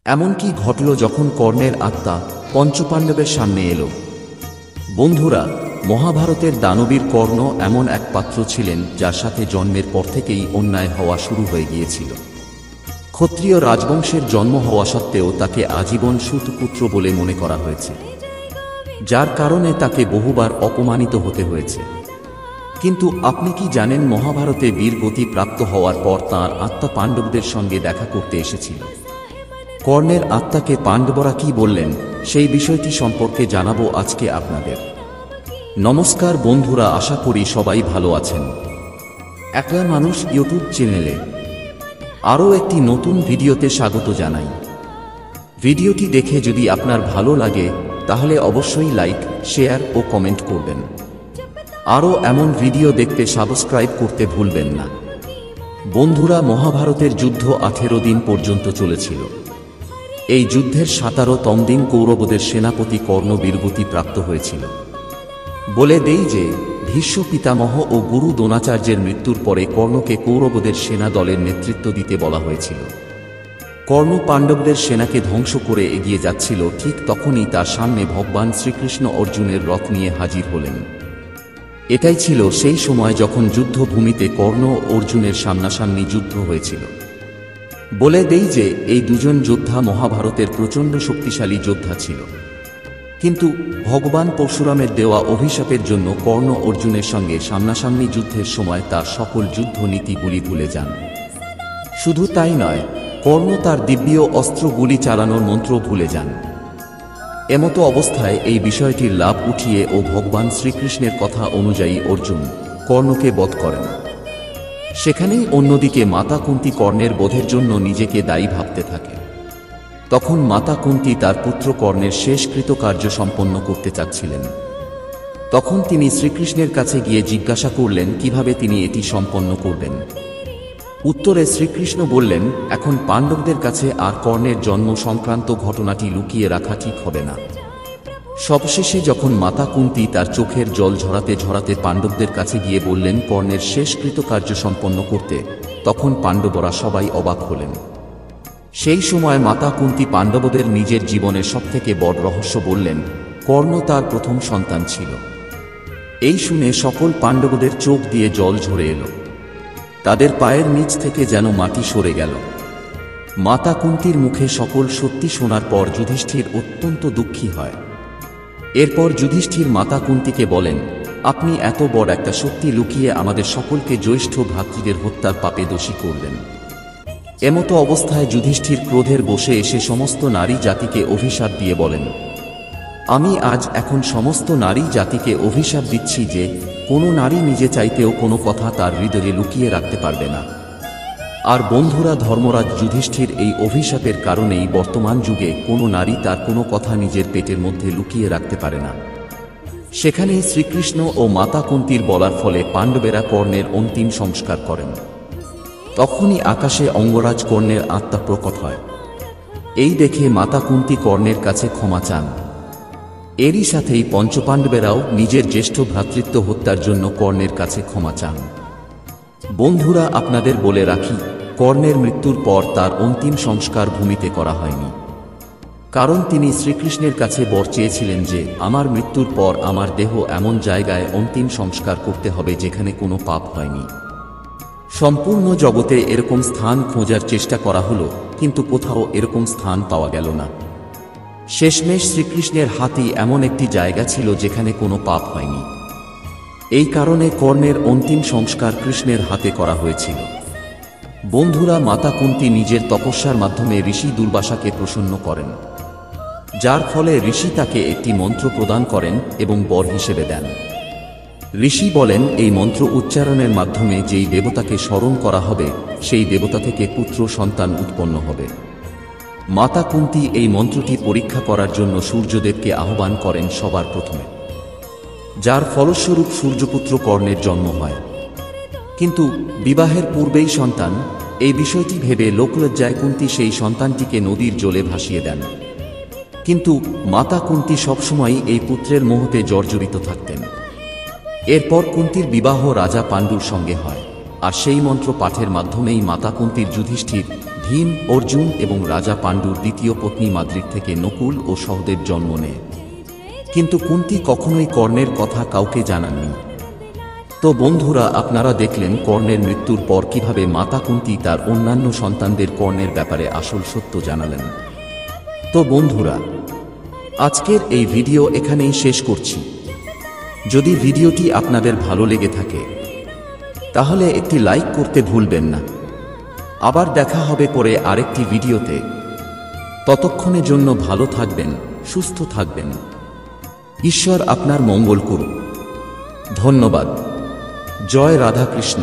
এমনকি ঘটল যখন কর্ণের আত্মা পঞ্চপাণ্ডবের সামনে এলো। বন্ধুরা, মহাভারতের দানবীর কর্ণ এমন এক পাত্র ছিলেন যার সাথে জন্মের পর থেকেই অন্যায় হওয়া শুরু হয়ে গিয়েছিল। ক্ষত্রিয় রাজবংশের জন্ম হওয়া সত্ত্বেও তাকে আজীবন সুতপুত্র বলে মনে করা হয়েছে, যার কারণে তাকে বহুবার অপমানিত হতে হয়েছে। কিন্তু আপনি কি জানেন, মহাভারতে বীরগতি প্রাপ্ত হওয়ার পর তাঁর আত্মা পাণ্ডবদের সঙ্গে দেখা করতে এসেছিল। কর্ণের আত্মাকে পাণ্ডবরা কি বললেন সেই বিষয়টি সম্পর্কে জানাবো আজকে আপনাদের। নমস্কার বন্ধুরা, আশা করি সবাই ভালো আছেন। একলা মানুষ ইউটিউব চ্যানেলে আরও একটি নতুন ভিডিওতে স্বাগত জানাই। ভিডিওটি দেখে যদি আপনার ভালো লাগে তাহলে অবশ্যই লাইক, শেয়ার ও কমেন্ট করবেন। আরও এমন ভিডিও দেখতে সাবস্ক্রাইব করতে ভুলবেন না। বন্ধুরা, মহাভারতের যুদ্ধ 18 দিন পর্যন্ত চলেছিল। এই যুদ্ধের 17তম দিন কৌরবদের সেনাপতি কর্ণ বীরগতি প্রাপ্ত হয়েছিল। বলে দেই যে ভীষ্ম পিতামহ ও গুরু দ্রোণাচার্যের মৃত্যুর পরে কর্ণকে কৌরবদের সেনা দলের নেতৃত্ব দিতে বলা হয়েছিল। কর্ণ পাণ্ডবদের সেনাকে ধ্বংস করে এগিয়ে যাচ্ছিল, ঠিক তখনই তার সামনে ভগবান শ্রীকৃষ্ণ অর্জুনের রথ নিয়ে হাজির হলেন। এটাই ছিল সেই সময় যখন যুদ্ধভূমিতে কর্ণ ও অর্জুনের সামনাসামনি যুদ্ধ হয়েছিল। বলে দেই যে এই দুজন যোদ্ধা মহাভারতের প্রচণ্ড শক্তিশালী যোদ্ধা ছিল। কিন্তু ভগবান পরশুরামের দেওয়া অভিশাপের জন্য কর্ণ অর্জুনের সঙ্গে সামনাসামনি যুদ্ধের সময় তার সকল যুদ্ধ নীতিগুলি ভুলে যান। শুধু তাই নয়, কর্ণ তার দিব্য অস্ত্রগুলি চালানোর মন্ত্র ভুলে যান। এমতো অবস্থায় এই বিষয়টির লাভ উঠিয়ে ও ভগবান শ্রীকৃষ্ণের কথা অনুযায়ী অর্জুন কর্ণকে বধ করেন। সেখানেই অন্যদিকে মাতা কুন্তী কর্ণের বধের জন্য নিজেকে দায়ী ভাবতে থাকে। তখন মাতা কুন্তী তার পুত্র কর্ণের শেষ কৃতকার্য সম্পন্ন করতে চাচ্ছিলেন। তখন তিনি শ্রীকৃষ্ণের কাছে গিয়ে জিজ্ঞাসা করলেন কিভাবে তিনি এটি সম্পন্ন করবেন। উত্তরে শ্রীকৃষ্ণ বললেন, এখন পাণ্ডবদের কাছে আর কর্ণের জন্ম সংক্রান্ত ঘটনাটি লুকিয়ে রাখা ঠিক হবে না। সবশেষে যখন মাতা কুন্তী তার চোখের জল ঝরাতে ঝরাতে পাণ্ডবদের কাছে গিয়ে বললেন কর্ণের শেষ কৃতকার্য সম্পন্ন করতে, তখন পাণ্ডবরা সবাই অবাক হলেন। সেই সময় মাতা কুন্তী পাণ্ডবদের নিজের জীবনের সবথেকে বড় রহস্য বললেন, কর্ণ তার প্রথম সন্তান ছিল। এই শুনে সকল পাণ্ডবদের চোখ দিয়ে জল ঝরে এলো। তাদের পায়ের নিচ থেকে যেন মাটি সরে গেল। মাতা কুন্তীর মুখে সকল সত্যি শোনার পর যুধিষ্ঠির অত্যন্ত দুঃখী হয়। এরপর যুধিষ্ঠির মাতা কুন্তীকে বলেন, আপনি এত বড় একটা সত্যি লুকিয়ে আমাদের সকলকে জ্যৈষ্ঠ ভ্রাতৃদের হত্যার পাপে দোষী করলেন। এমতো অবস্থায় যুধিষ্ঠির ক্রোধের বশে এসে সমস্ত নারী জাতিকে অভিশাপ দিয়ে বলেন, আমি আজ এখন সমস্ত নারী জাতিকে অভিশাপ দিচ্ছি যে কোনো নারী নিজে চাইতেও কোনো কথা তার হৃদয়ে লুকিয়ে রাখতে পারবে না। আর বন্ধুরা, ধর্মরাজ যুধিষ্ঠির এই অভিশাপের কারণেই বর্তমান যুগে কোনো নারী তার কোনো কথা নিজের পেটের মধ্যে লুকিয়ে রাখতে পারে না। সেখানেই শ্রীকৃষ্ণ ও মাতা কুন্তীর বলার ফলে পাণ্ডবেরা কর্ণের অন্তিম সংস্কার করেন। তখনই আকাশে অঙ্গরাজ কর্ণের আত্মা প্রকট হয়। এই দেখে মাতা কুন্তী কর্ণের কাছে ক্ষমা চান। এরই সাথেই পঞ্চপাণ্ডবেরাও নিজের জ্যেষ্ঠ ভ্রাতৃত্ব হত্যার জন্য কর্ণের কাছে ক্ষমা চান। বন্ধুরা, আপনাদের বলে রাখি, কর্ণের মৃত্যুর পর তার অন্তিম সংস্কার ভূমিতে করা হয়নি। কারণ তিনি শ্রীকৃষ্ণের কাছে বর চেয়েছিলেন যে আমার মৃত্যুর পর আমার দেহ এমন জায়গায় অন্তিম সংস্কার করতে হবে যেখানে কোনো পাপ হয়নি। সম্পূর্ণ জগতে এরকম স্থান খোঁজার চেষ্টা করা হলো, কিন্তু কোথাও এরকম স্থান পাওয়া গেল না। শেষমেশ শ্রীকৃষ্ণের হাতেই এমন একটি জায়গা ছিল যেখানে কোনো পাপ হয়নি। এই কারণে কর্ণের অন্তিম সংস্কার কৃষ্ণের হাতে করা হয়েছিল। বন্ধুরা, মাতা কুন্তী নিজের তপস্যার মাধ্যমে ঋষি দুর্বাসাকে প্রসন্ন করেন, যার ফলে ঋষি তাকে একটি মন্ত্র প্রদান করেন এবং বর হিসেবে দেন। ঋষি বলেন, এই মন্ত্র উচ্চারণের মাধ্যমে যেই দেবতাকে স্মরণ করা হবে সেই দেবতা থেকে পুত্র সন্তান উৎপন্ন হবে। মাতা কুন্তী এই মন্ত্রটি পরীক্ষা করার জন্য সূর্যদেবকে আহ্বান করেন সবার প্রথমে, যার ফলস্বরূপ সূর্যপুত্র কর্ণের জন্ম হয়। কিন্তু বিবাহের পূর্বেই সন্তান, এই বিষয়টি ভেবে লোকলজ্জায় কুন্তী সেই সন্তানটিকে নদীর জলে ভাসিয়ে দেন। কিন্তু মাতা কুন্তী সবসময়ই এই পুত্রের মোহতে জর্জরিত থাকতেন। এরপর কুন্তীর বিবাহ রাজা পাণ্ডুর সঙ্গে হয়, আর সেই মন্ত্র পাঠের মাধ্যমেই মাতা কুন্তীর যুধিষ্ঠির ভীম, অর্জুন এবং রাজা পাণ্ডুর দ্বিতীয় পত্নী মাদ্রীর থেকে নকুল ও সহদেব জন্ম নেয়। কিন্তু কুন্তী কখনোই কর্ণের কথা কাউকে জানাননি। তো বন্ধুরা, আপনারা দেখলেন কর্ণের মৃত্যুর পর কিভাবে মাতা কুন্তী তার অন্যান্য সন্তানদের কর্ণের ব্যাপারে আসল সত্য জানালেন। তো বন্ধুরা, আজকের এই ভিডিও এখানেই শেষ করছি। যদি ভিডিওটি আপনাদের ভালো লেগে থাকে তাহলে একটি লাইক করতে ভুলবেন না। আবার দেখা হবে পরে আরেকটি ভিডিওতে। ততক্ষণের জন্য ভালো থাকবেন, সুস্থ থাকবেন। ঈশ্বর আপনার মঙ্গল করুন। ধন্যবাদ। জয় রাধা কৃষ্ণ।